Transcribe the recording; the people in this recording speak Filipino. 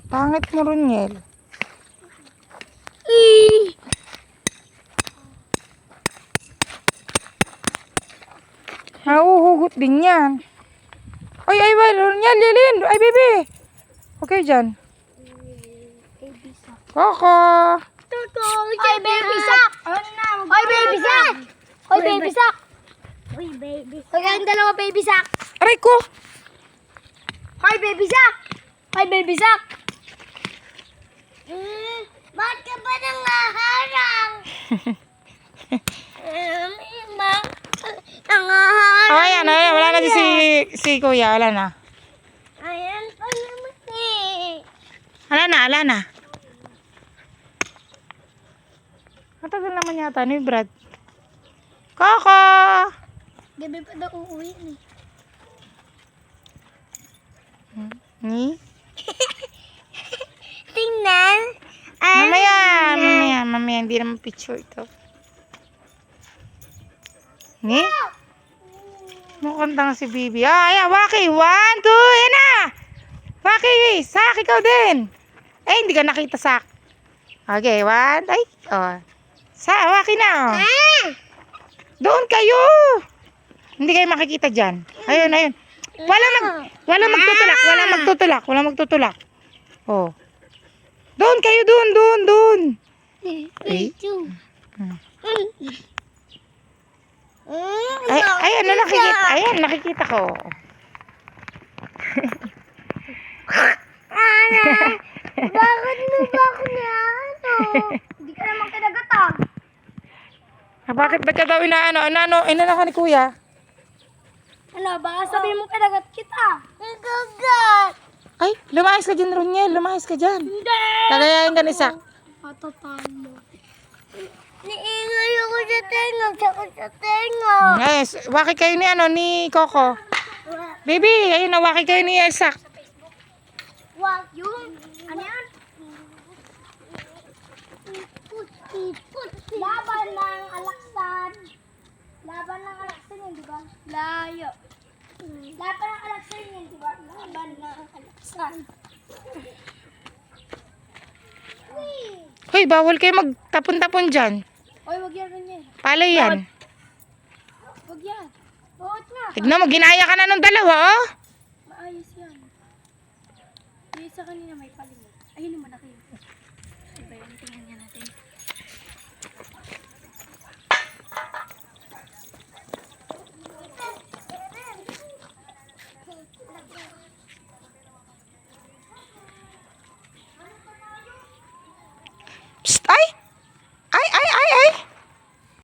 Pangit mo, Roniel. Nahuhugot din yan. Ay, Roniel, Lilin. Ay, baby. Okay, dyan. Coco. Hoy, baby sak! Hoy, baby sak! Hoy, baby sak! Hoy, baby sak! Hoy, kayong dalawa, baby sak! Aray ko. Hoy, baby sak! Hoy, baby sak! Bakit ka ba nangaharang? Nangaharang. Oh, ayan. Wala na si Kuya. Wala na. Ayan pa naman eh. Wala na. Matagal naman yata ni Brad. Coco! Gabi pa daw uuwi eh. Ni? Tingnan. Mamaya. Hindi naman picture ito. Ni? Mukanta nga si Bibi. Ayan, Waki. 1, 2, yan na! Waki, Sak, ikaw din. Hindi ka nakita, Sak. Okay, 1. Waki na. Doon kayo. Hindi kayo makikita dyan. Ayun. Wala magtutulak. Oh. Doon kayo, doon. Nakikita ko. Bakit mo ba ako Hindi ka naman kinagatang. Bakit ba ka daw inano ka ni Kuya? Ano, baka sabihin mo kinagat kita. Kinagat! Ay, lumayas ka dyan, Roniel. Lumayas ka dyan. Hindi! Tagayain ka ni Sak. Matataan mo. Niingay ako sa tenga. Sakit sa tenga. Yes, waki kayo ni Coco. Baby, ayun na, waki kayo ni Sak. Wag yung, ano yan? Laban ng alaksan. Laban ng alaksan yun, di ba? Layo. Laban ng alaksan yun, di ba? Laban ng alaksan. Hoy, bawal kayo magtapon-tapon dyan. Oy, wag yan ganyan. Palay yan. Wag yan. Bawat na. Tignan mo, ginaya ka na ng dalawa, oh. Maayos yan. Yung isa kanina may palimot. Ayun naman ako yun. Diba yun? Tingnan nga natin.